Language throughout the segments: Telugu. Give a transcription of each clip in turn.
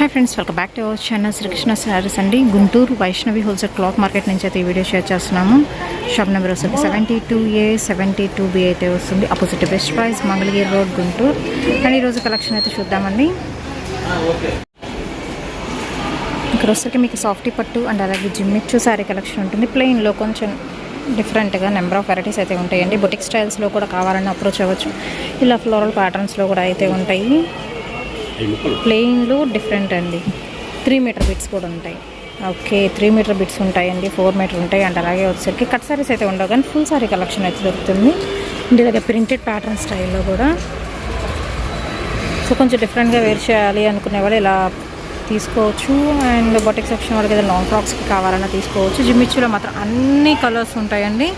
Hi friends, welcome back to our channel Srikrishna sarees అండి. Guntur Vaishnavi wholesale cloth market నుంచి అయితే ఈ వీడియో షేర్ చేస్తున్నాము. షాప్ నెంబర్ వస్తుంది 72A 72B అయితే వస్తుంది. Opposite best price, Mangalagiri road, Guntur. And ఈరోజు కలెక్షన్ అయితే చూద్దామండి. ఇక్కడ వస్తే మీకు సాఫ్టీ పట్టు అండ్ అలాగే జిమ్మిచ్చు శారీ కలెక్షన్ ఉంటుంది. ప్లెయిన్లో కొంచెం డిఫరెంట్గా నెంబర్ ఆఫ్ వెరైటీస్ అయితే ఉంటాయండి. బొటిక్ స్టైల్స్లో కూడా కావాలని అప్రోచ్ అవ్వచ్చు. ఇలా ఫ్లోరల్ ప్యాటర్న్స్లో కూడా అయితే ఉంటాయి. ప్లెయిన్లో డిఫరెంట్ అండి. 3 మీటర్ బిట్స్ కూడా ఉంటాయి. ఓకే, 3 మీటర్ బిట్స్ ఉంటాయండి, 4 మీటర్ ఉంటాయి. అండ్ అలాగే వచ్చేసరికి కట్ సారీస్ అయితే ఉండవు, కానీ ఫుల్ సారీ కలెక్షన్ అయితే దొరుకుతుంది. ఇంటి దగ్గర ప్రింటెడ్ ప్యాటర్న్ స్టైల్లో కూడా. సో కొంచెం డిఫరెంట్గా వేర్ చేయాలి అనుకునే వాళ్ళు ఇలా తీసుకోవచ్చు. అండ్ బొటిక్ సెక్షన్ వాళ్ళకి ఏదైనా లాంగ్ ఫ్రాక్స్కి కావాలన్నా తీసుకోవచ్చు. జిమ్మిచ్చులో మాత్రం అన్ని కలర్స్ ఉంటాయండి.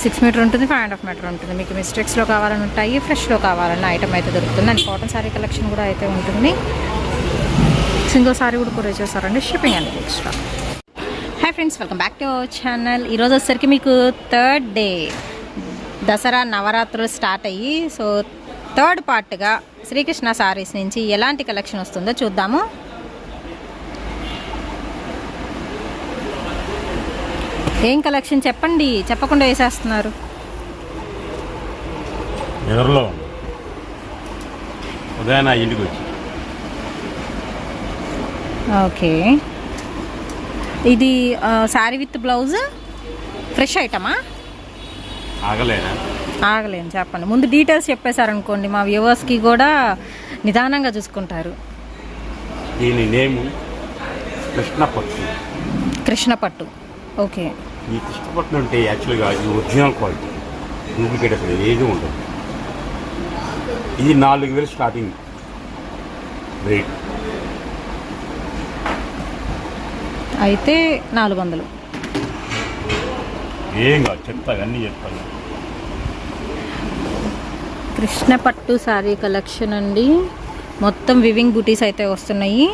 6 మీటర్ ఉంటుంది, 5.5 మీటర్ ఉంటుంది. మీకు మిస్టేక్స్లో కావాలని ఉంటాయి, ఫ్రెష్లో కావాలన్న ఐటమ్ అయితే దొరుకుతుంది. అండ్ కాటన్ శారీ కలెక్షన్ కూడా అయితే ఉంటుంది. సింగిల్ శారీ కూడా కొరియర్ చేస్తారండి, షిప్పింగ్ అనేది extra. Hi friends, welcome back to our channel. ఈరోజు వచ్చేసరికి మీకు 3rd డే దసరా నవరాత్రులు స్టార్ట్ అయ్యి, సో 3rd పార్ట్గా శ్రీకృష్ణ శారీస్ నుంచి ఎలాంటి కలెక్షన్ వస్తుందో చూద్దాము. ఏం కలెక్షన్ చెప్పండి, చెప్పకుండా వేసేస్తున్నారు. ఎదురులో ఉదయం ఇంటికి వచ్చి. ఓకే, ఇది శారీ విత్ బ్లౌజ్ ఫ్రెష్ ఐటమా? ఆగలేను, చెప్పండి. ముందు డీటెయిల్స్ చెప్పేశారనుకోండి, మా వ్యూవర్స్కి కూడా నిదానంగా చూసుకుంటారు. దీని నేము కృష్ణపట్టు. కృష్ణపట్టు, ఓకే. ఈ కృష్ణపట్టు అంటే యాక్చువల్గా ఇది ఒరిజినల్ క్వాలిటీ, డూప్లికేట్ అసలు ఏది ఉండదు. ఇది 4,000 స్టార్టింగ్ రేట్. అయితే 400 ఏం కాదు, చెప్తాను, అన్నీ చెప్తాను. కృష్ణపట్టు శారీ కలెక్షన్ అండి. మొత్తం వివింగ్ బూటీస్ అయితే వస్తున్నాయి.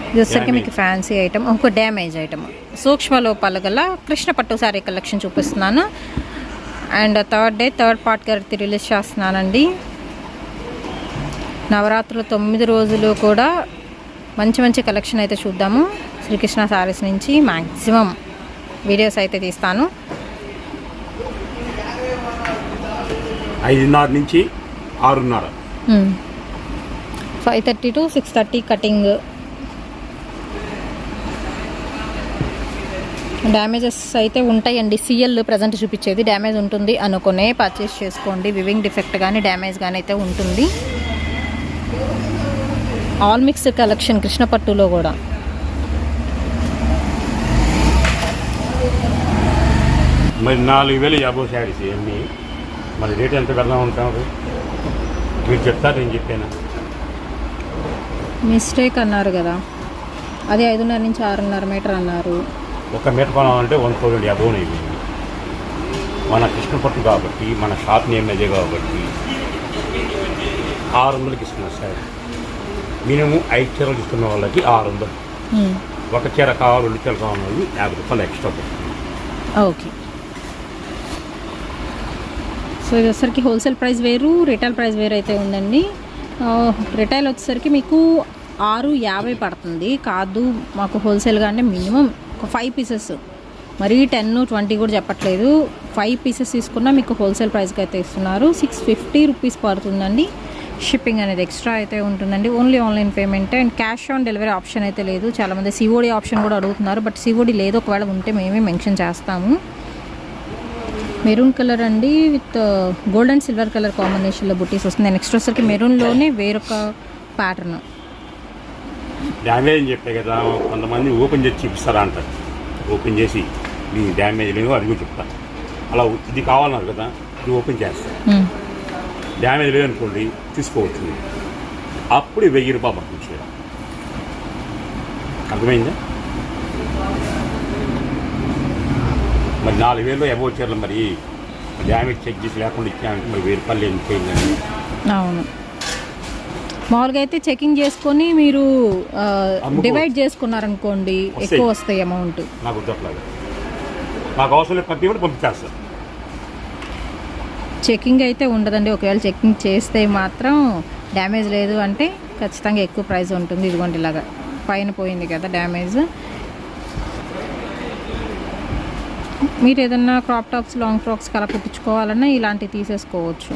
ఇది వచ్చరికి మీకు ఫ్యాన్సీ ఐటమ్, ఒక డ్యామేజ్ ఐటమ్, సూక్ష్మ లోపాలు గల కృష్ణపట్టు శారీ కలెక్షన్ చూపిస్తున్నాను. అండ్ 3rd డే 3rd పార్ట్గా రిలీజ్ చేస్తున్నానండి. నవరాత్రులు 9 రోజులు కూడా మంచి మంచి కలెక్షన్ అయితే చూద్దాము. శ్రీకృష్ణ శారీస్ నుంచి మ్యాక్సిమం వీడియోస్ అయితే తీస్తాను. 5:30 నుంచి 6:30, 5:30 to 6:30 కటింగ్. డ్యామేజెస్ అయితే ఉంటాయండి. సిఎల్ ప్రజెంట్ చూపించేది డ్యామేజ్ ఉంటుంది అనుకునే పర్చేస్ చేసుకోండి. వివింగ్ డిఫెక్ట్ కానీ డ్యామేజ్ కానీ అయితే ఉంటుంది. ఆల్ మిక్స్ కలెక్షన్ కృష్ణపట్టులో కూడా. మరి 4,000 యాభై శారీస్ ఇవన్నీ. మరి రేట్ ఎంత పెడదాం ఉంటారు మీరు చెప్తారు, నేను చెప్పాను. మిస్టేక్ అన్నారు కదా, అది 5:30 నుంచి 6:30 మీటర్ అన్నారు. 1 మీటర్ కొనాలంటే 1,000 యాభై అయిపోయింది. మన కృష్ణపట్టు కాబట్టి, మన షాప్ నేమ్ అదే కాబట్టి 600కి ఇస్తున్నారు సార్. మినిమం 5 చీరలు ఇస్తున్న వాళ్ళకి 600. 1 చీర కావాలి, 2 చీరలు కావాలి, 50 రూపాయలు ఎక్స్ట్రా పడుతుంది. ఓకే. సో ఇది వచ్చేసరికి హోల్సేల్ ప్రైస్ వేరు, రిటైల్ ప్రైస్ వేరు అయితే ఉందండి. రిటైల్ వచ్చేసరికి మీకు 650 పడుతుంది. కాదు మాకు హోల్సేల్గా అంటే మినిమం ఒక 5 పీసెస్, మరీ 10, 20 కూడా చెప్పట్లేదు. 5 పీసెస్ తీసుకున్నా మీకు హోల్సేల్ ప్రైస్కి అయితే ఇస్తున్నారు. 650 రూపీస్ పడుతుందండి. షిప్పింగ్ అనేది ఎక్స్ట్రా అయితే ఉంటుందండి. Only online payment and cash on delivery option అయితే లేదు. చాలామంది సిఓడి ఆప్షన్ కూడా అడుగుతున్నారు, బట్ సిఓడి లేదు. ఒకవేళ ఉంటే మేమే మెన్షన్ చేస్తాము. మెరూన్ కలర్ అండి, with gold and silver colour కాంబినేషన్లో బుట్టీస్ వస్తుంది. నెక్స్ట్ వచ్చరికి మెరూన్లోనే వేరొక ప్యాటర్న్. డ్యామేజ్ అని చెప్పే కదా, కొంతమంది ఓపెన్ చేసి చూపిస్తారా అంటారు. ఓపెన్ చేసి మీ డ్యామేజ్ లేదు అది కూడా చెప్తా. అలా ఇది కావాలన్నారు కదా, ఇది ఓపెన్ చేస్తారు. డ్యామేజ్ లేదనుకోండి తీసుకోవచ్చు. అప్పుడు 1000 రూపాయలు పడుతుంది. అర్థమైందా? మరి 4,000 అబౌ చీరలు మరి డ్యామేజ్ చెక్ చేసి లేకుండా ఇచ్చామంటే మరి 1000 రూపాయలు ఎందుకు? అవును, మామూలుగా అయితే చెకింగ్ చేసుకొని మీరు డివైడ్ చేసుకున్నారనుకోండి ఎక్కువ వస్తాయి అమౌంట్. నాకు అవసరం లేదు, ప్రతి ఒక్కటి పంపించేస్తారు. చెకింగ్ అయితే ఉండదండి. ఒకవేళ చెకింగ్ చేస్తే మాత్రం డ్యామేజ్ లేదు అంటే ఖచ్చితంగా ఎక్కువ ప్రైస్ ఉంటుంది. ఇదిగోండి ఇలాగా పైన పోయింది కదా డ్యామేజ్. మీరు ఏదన్నా క్రాప్ టాప్స్ లాంగ్ ఫ్రాక్స్ అలా కుట్టించుకోవాలన్నా ఇలాంటివి తీసేసుకోవచ్చు.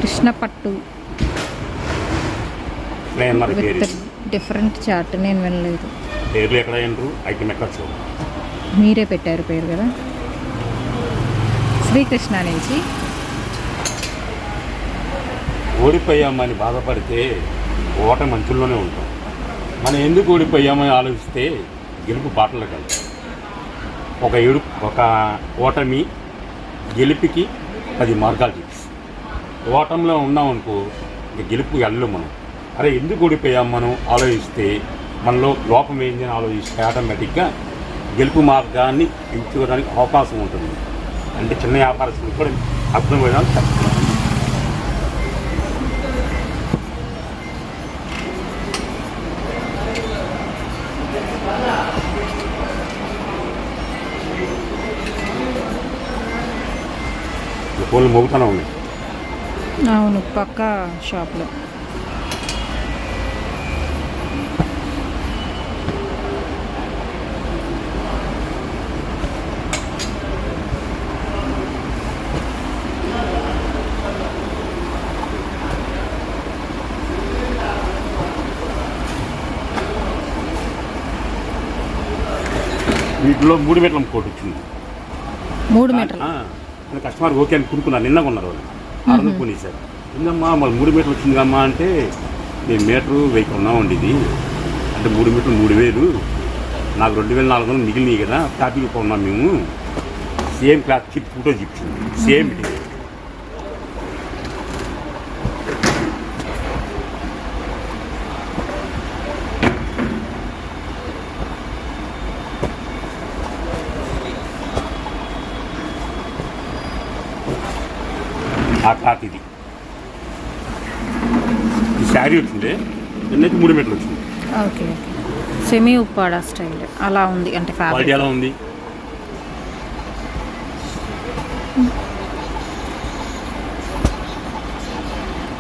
కృష్ణ పట్టు విత్ డిఫరెంట్ చార్ట్. నేను వినలేదు. పేర్లు ఎక్కడ ఏంటారు, ఐటమ్ ఎక్కడ చూడు. మీరే పెట్టారు పేరు కదా. శ్రీకృష్ణ నుంచి. ఓడిపోయామని బాధపడితే ఓట మంచుల్లోనే ఉంటాం. మనం ఎందుకు ఓడిపోయామని ఆలోచిస్తే గెలుపు బాటలు కాదు. ఒక ఓటమి గెలుపుకి 10 మార్గాలు చూపిస్తుంది. ఓటంలో ఉన్నామనుకో ఇంక గెలుపు వెళ్ళలేం మనం. అరే ఎందుకు ఓడిపోయాం మనం ఆలోచిస్తే, మనలో లోపం ఏంటి అని ఆలోచిస్తే ఆటోమేటిక్గా గెలుపు మార్గాన్ని ఎంచుకోవడానికి అవకాశం ఉంటుంది. అంటే చిన్న వ్యాపారస్తులు కూడా అర్థమైనా చెప్తున్నారు. ఫోన్లు మోగుతూనే ఉన్నాయి. అవును, పక్క షాప్లో. వీటిలో 3 మీటర్ల కోట్ వచ్చింది. 3 మీటర్లు కస్టమర్ ఓకే అని కుడుకున్నారు. నిన్న కొన్నారు వాళ్ళు 600 కొనేసారు. ఇందమ్మా మళ్ళీ 3 మీటర్లు వచ్చిందమ్మా అంటే, నేను మీటరు 1000 కొన్నామండి ఇది. అంటే 3 మీటర్లు 3000, నాకు 2400 మిగిలినాయి కదా, హ్యాపీగా కొన్నాం మేము. సేమ్ క్లాత్ చిప్ ఫోటో చూపించింది. సేమ్ ఇది ఆ క్లాత్. ఇది ఈ శారీ వచ్చింది. నిన్నైతే 3 మీటర్లు వచ్చింది. ఓకే. సెమీ ఉప్పాడ స్టైల్ అలా ఉంది. అంటే క్వాలిటీ ఎలా ఉంది?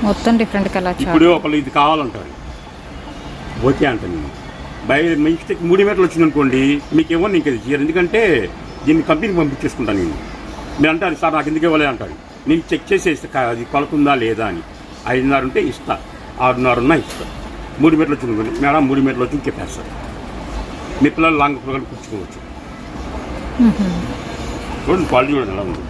మొత్తం డిఫరెంట్ కలర్. ఇప్పుడు ఒకళ్ళు ఇది కావాలంటారు, ఓకే అంటాను నేను. బై మిస్టేక్ 3 మీటర్లు వచ్చింది అనుకోండి, మీకు ఇవ్వండి ఇంకా ఇది చేయరు. ఎందుకంటే దీన్ని కంపెనీకి పంపించేసుకుంటాను నేను. మీరు అంటారు సార్ నాకు ఎందుకు ఇవ్వలే అంటారు. నేను చెక్ చేసి ఇస్తా అది కొలుతుందా లేదా అని. 5.5 ఉంటే ఇస్తా, 6.5 ఇస్తా. 3 మీటర్లు వచ్చింది అనుకోండి, మేడం 3 మీటర్లు వచ్చి చెప్పేస్తారు. మీ పిల్లలు లాంగ్ పిల్లలు కూర్చుకోవచ్చు. చూడండి క్వాలిటీ చూడండి ఎలా ఉంది.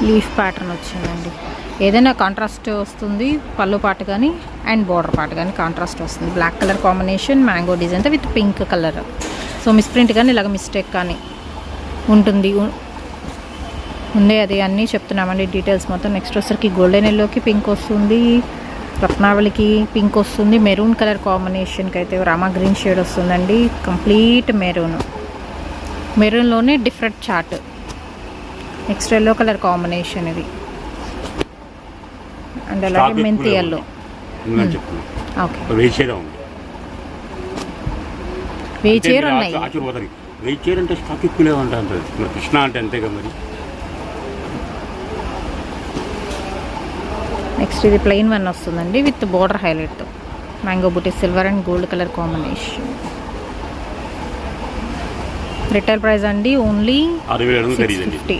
లీఫ్ ప్యాటర్న్ వచ్చిందండి. ఏదైనా కాంట్రాస్ట్ వస్తుంది, పళ్ళు పాటు కానీ అండ్ బార్డర్ పాటు కానీ కాంట్రాస్ట్ వస్తుంది. బ్లాక్ కలర్ కాంబినేషన్, మ్యాంగో డిజైన్తో with pink colour. So misprint కానీ ఇలాగ మిస్టేక్ కానీ ఉంటుంది. ఉందే అది అన్నీ చెప్తున్నామండి డీటెయిల్స్ మొత్తం. నెక్స్ట్ వచ్చరికి గోల్డెన్ ఎల్లోకి పింక్ వస్తుంది, రత్నావళికి పింక్ వస్తుంది, మెరూన్ కలర్ కాంబినేషన్కి అయితే రామా గ్రీన్ షేడ్ వస్తుందండి. కంప్లీట్ మెరూన్లోనే different chart. Next yellow colour combination ఇది. అండ్ అలాగే మెంతి ఎల్లో. ఓకే, వెయిట్ చైర్ ఉన్నాయి. వెయిట్ చైర్ అంటే స్టాక్ ఎక్కువ లేవంటే అంటారు. మరి కృష్ణ అంటే అంతేగా మరి. నెక్స్ట్ ఇది ప్లెయిన్ వన్ వస్తుందండి విత్ బోర్డర్ హైలైట్తో. మ్యాంగో బూటీ silver and gold colour combination. Retail price అండి ఓన్లీ 650.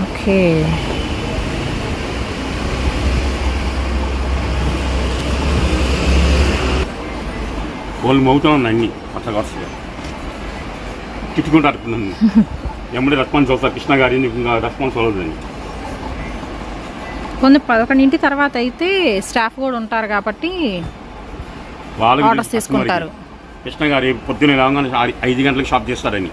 ఓకే, వాళ్ళు మౌతా ఉన్నాయి అన్ని పచ్చగా తిట్టుకుంటూ అడుగుతున్నాను. ఎమ్మడి రెస్పాన్స్ అవుతారు కృష్ణ గారి, ఇంకా రెస్పాన్స్ అవ్వదండి. కొంత 11 తర్వాత అయితే స్టాఫ్ కూడా ఉంటారు కాబట్టి వాళ్ళు ఆర్డర్స్ తీసుకుంటారు. కృష్ణ గారి పొద్దున్నే రాగానే 5 గంటలకు షాప్ చేస్తారని.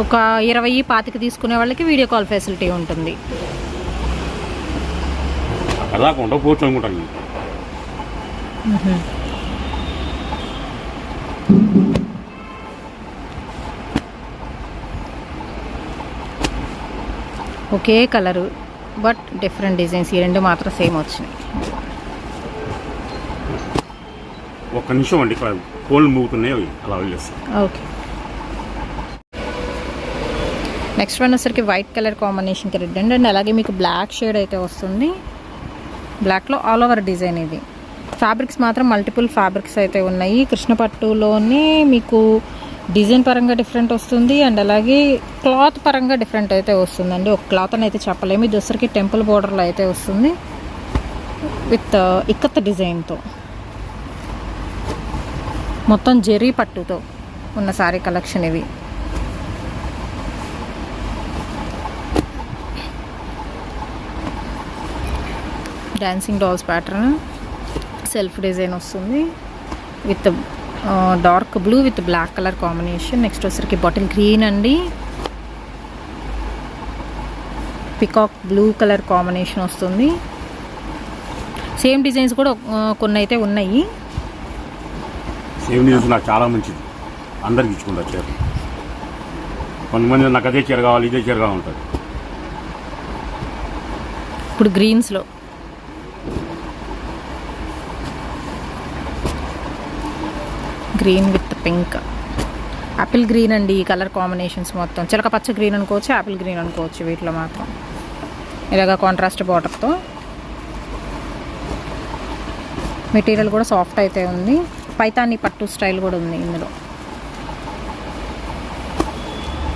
ఒక 20-25 తీసుకునే వాళ్ళకి వీడియో కాల్ ఫెసిలిటీ ఉంటుంది. అలా ఉండకపోవచ్చు అనుకుంటాను. ఒకే కలరు బట్ డిఫరెంట్ డిజైన్స్. ఈ రెండు మాత్రం సేమ్ వచ్చినాయి. ఒక్క నిమిషం అండి, ఇక్కడ కోళ్ళు మూగుతున్నాయి, అలా వదిలేస్తాం. ఓకే. నెక్స్ట్ వన్ వచ్చరికి వైట్ కలర్ కాంబినేషన్కి రెడ్ అండ్ అలాగే మీకు బ్లాక్ షేడ్ అయితే వస్తుంది. బ్లాక్లో ఆల్ ఓవర్ డిజైన్. ఇది ఫ్యాబ్రిక్స్ మాత్రం మల్టిపుల్ ఫ్యాబ్రిక్స్ అయితే ఉన్నాయి. కృష్ణపట్టులోనే మీకు డిజైన్ పరంగా డిఫరెంట్ వస్తుంది అండ్ అలాగే క్లాత్ పరంగా డిఫరెంట్ అయితే వస్తుందండి. ఒక క్లాత్ అని అయితే చెప్పలేము. ఇది వచ్చరికి టెంపుల్ బోర్డర్లో అయితే వస్తుంది విత్ ఇక్కత్ డిజైన్తో, మొత్తం జెరీ పట్టుతో ఉన్న శారీ కలెక్షన్ ఇవి. Dancing dolls pattern, self design వస్తుంది with dark blue with black colour combination. Next వచ్చరికి బాటిల్ గ్రీన్ అండి, పికాక్ బ్లూ కలర్ కాంబినేషన్ వస్తుంది. సేమ్ డిజైన్స్ కూడా కొన్ని అయితే ఉన్నాయి. సేమ్ డిజైన్స్ నాకు చాలా మంచిది, అందరికి ఇచ్చుకుంటారు చీర. కొంతమంది నాకు అదే చీర కావాలి, ఇదే చీర కావాలి ఉంటుంది. ఇప్పుడు గ్రీన్స్లో green with pink, apple green అండి. ఈ కలర్ కాంబినేషన్స్ మొత్తం చిలక పచ్చ గ్రీన్ అనుకోవచ్చు, యాపిల్ గ్రీన్ అనుకోవచ్చు. వీటిలో మాత్రం ఇలాగా కాంట్రాస్ట్ బార్డర్తో. మెటీరియల్ కూడా సాఫ్ట్ అయితే ఉంది. పైతాని పట్టు స్టైల్ కూడా ఉంది ఇందులో.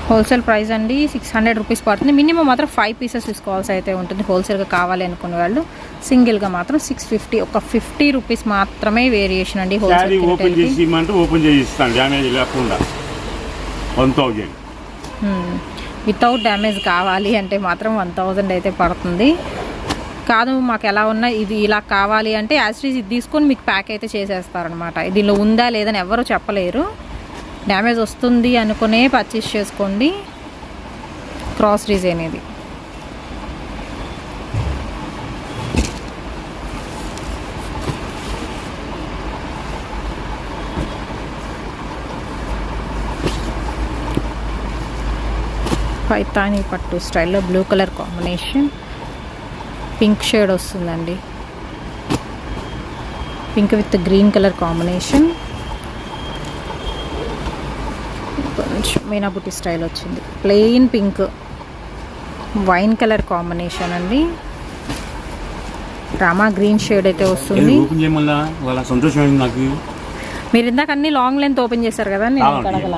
హోల్సేల్ ప్రైస్ అండి 600 రూపీస్ పడుతుంది. మినిమం మాత్రం 5 పీసెస్ తీసుకోవాల్సి అయితే ఉంటుంది. హోల్సేల్గా కావాలి అనుకునే వాళ్ళు. సింగిల్గా మాత్రం 650, ఒక 50 రూపీస్ మాత్రమే వేరియేషన్ అండి. హోల్సేల్ ఓపెన్ చేసి ఇవ్వమంటే ఓపెన్ చేసి ఇస్తాను, డ్యామేజ్ లేకుండా. 1000 వితౌట్ డ్యామేజ్ కావాలి అంటే మాత్రం 1000 అయితే పడుతుంది. కాదు మాకు ఎలా ఉన్నా ఇది ఇలా కావాలి అంటే యాస్ట్రీస్ ఇది తీసుకొని మీకు ప్యాక్ అయితే చేసేస్తారనమాట. దీనిలో ఉందా లేదని ఎవరు చెప్పలేరు. డ్యామేజ్ వస్తుంది అనుకునే పర్చేస్ చేసుకోండి. క్రాస్ డిజైన్ ఇది. పైతాని పట్టు స్టైల్లో blue colour combination, pink shade వస్తుందండి. Pink with green colour combination, కొంచెం మీనా బుట్టి స్టైల్ వచ్చింది. Plain pink, wine colour combination అండి. రామా గ్రీన్ షేడ్ అయితే వస్తుంది. మీరు ఇందాక అన్ని లాంగ్ లెంత్ ఓపెన్ చేశారు కదా, నేను అడగల.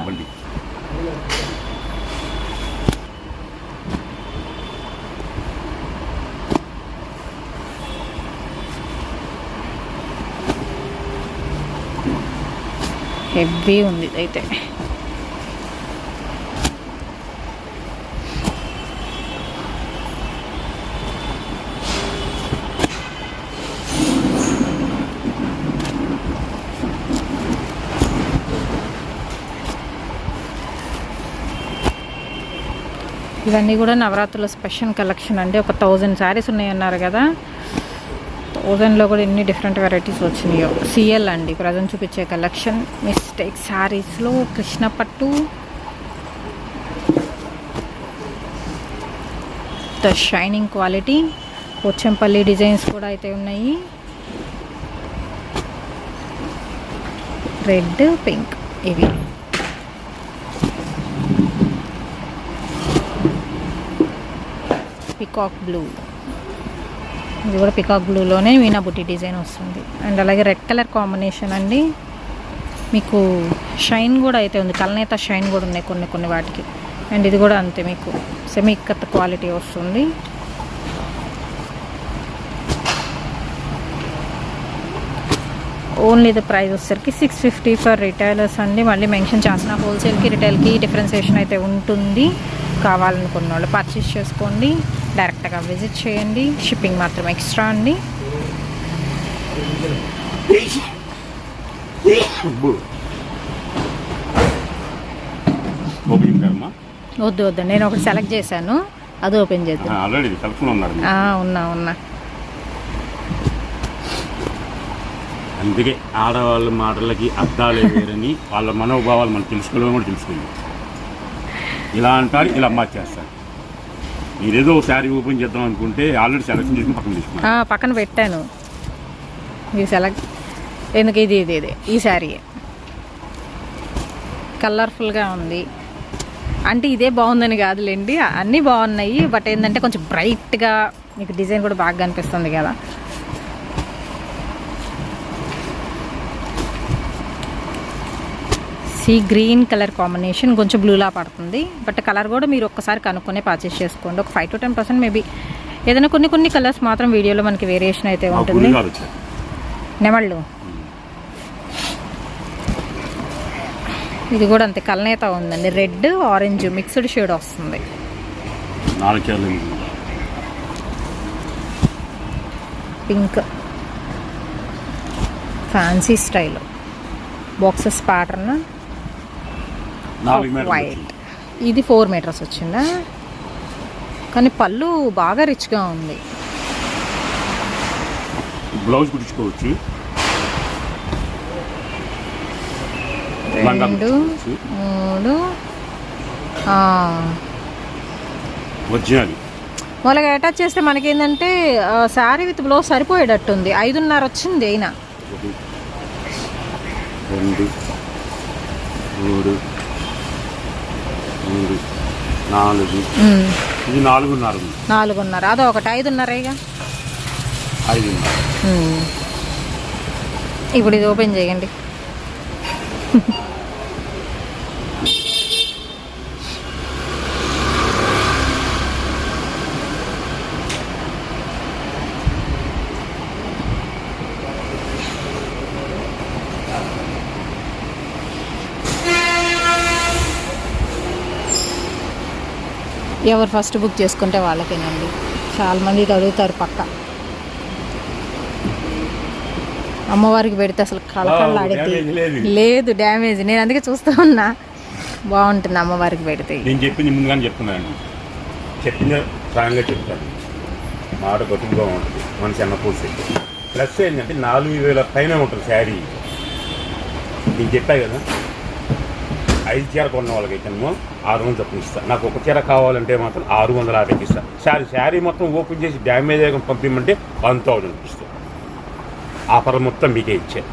హెవీ ఉంది అయితే. ఇవన్నీ కూడా నవరాత్రుల స్పెషల్ కలెక్షన్ అండి. ఒక 1000 శారీస్ ఉన్నాయన్నారు కదా, 1000లో కూడా ఎన్ని డిఫరెంట్ వెరైటీస్ వచ్చినాయో. సిఎల్ అండి ప్రజెంట్ చూపించే కలెక్షన్. మిస్టేక్ శారీస్లో కృష్ణ పట్టు, the shining quality, Pochampally designs కూడా అయితే ఉన్నాయి. రెడ్, పింక్ ఇవి. పికాక్ బ్లూ, ఇది కూడా పికాక్ బ్లూలోనే మీనా బుట్టి డిజైన్ వస్తుంది. అండ్ అలాగే రెడ్ కలర్ కాంబినేషన్ అండి. మీకు షైన్ కూడా అయితే ఉంది, కల్నేత షైన్ కూడా ఉన్నాయి కొన్ని వాటికి. అండ్ ఇది కూడా అంతే, మీకు సెమీ ఇక్కత్ క్వాలిటీ వస్తుంది. ఓన్లీ ద ప్రైస్ వచ్చేసరికి 650 ఫర్ రిటైలర్స్ అండి. మళ్ళీ మెన్షన్ చేసిన హోల్సేల్కి రిటైల్కి డిఫరెన్సియేషన్ అయితే ఉంటుంది. కావాలనుకున్న వాళ్ళు పర్చేస్ చేసుకోండి, డైరెక్ట్గా విజిట్ చేయండి. షిప్పింగ్ మాత్రం ఎక్స్ట్రా అండి. వద్దు నేను ఒకటి సెలెక్ట్ చేశాను, అది ఓపెన్ చేద్దాం. ఉన్నా అందుకే ఆడవాళ్ళ మాటలకి అర్థాలే వేరని వాళ్ళ మనోభావాలు మనం తెలుసుకోవడం కూడా తెలుసుకుంది. ఇలా అంటారు, ఇలా మార్చేస్తారు. మీరేదో శారీ ఓపెన్ చేద్దాం అనుకుంటే ఆల్రెడీ సెలెక్షన్ చేసుకుని పక్కన తీసుకున్నాను. పక్కన పెట్టాను. ఇది సెలెక్ట్ ఎందుకు ఇది ఇది ఇది ఈ శారీ కలర్ఫుల్గా ఉంది అంటే ఇదే బాగుందని కాదులేండి, అన్నీ బాగున్నాయి. బట్ ఏంటంటే కొంచెం బ్రైట్గా మీకు డిజైన్ కూడా బాగా కనిపిస్తుంది కదా. సీ గ్రీన్ కలర్ కాంబినేషన్ కొంచెం బ్లూలా పడుతుంది. బట్ కలర్ కూడా మీరు ఒక్కసారి కనుక్కొని పర్చేస్ చేసుకోండి. ఒక 5 to 10% మేబీ ఏదైనా కొన్ని కలర్స్ మాత్రం వీడియోలో మనకి వేరియేషన్ అయితే ఉంటుంది. నెమళ్ళు ఇది కూడా అంతే కలనేత ఉందండి. రెడ్ ఆరెంజ్ మిక్స్డ్ షేడ్ వస్తుంది. Pink fancy style boxes pattern white. ఇది 4 మీటర్స్ వచ్చిందా, కానీ పళ్ళు బాగా రిచ్గా ఉంది. బ్లౌజ్ కుట్టించుకోవచ్చు. 2 3 ఒరిజినల్ వాళ్ళకి అటాచ్ చేస్తే మనకేంటంటే శారీ విత్ బ్లౌజ్ సరిపోయేటట్టుంది. 5.5 వచ్చింది అయినా. 2 3 4 ఇది 4.5 అదో ఒకటి 5.5 ఇప్పుడు ఇది ఓపెన్ చేయండి. ఎవరు ఫస్ట్ బుక్ చేసుకుంటే వాళ్ళకేనండి. చాలామంది అడుగుతారు పక్క. అమ్మవారికి పెడితే అసలు కళకళలాడితే లేదు డ్యామేజ్. నేను అందుకే చూస్తూ ఉన్నా. బాగుంటుంది అమ్మవారికి పెడితే. నేను చెప్పింది ముందుగానే చెప్తున్నాను, చెప్పింది స్ట్రాంగ్గా చెప్తాను. మాట గొప్పగా ఉంటుంది మన చిన్న పూసి. ప్లస్ ఏంటంటే 4,000 పైన ఉంటుంది శారీ. నేను చెప్పా కదా, 5 చీర కొన్న వాళ్ళకైతేనేమో 600 చొప్పున ఇస్తాను. నాకు ఒక చీర కావాలంటే మాత్రం 650 ఇస్తాను. శారీ మొత్తం ఓపెన్ చేసి డ్యామేజ్ అయ్యి పంపించమంటే 1,000 ఇస్తాను. ఆఫర్ మొత్తం మీకే ఇచ్చాను.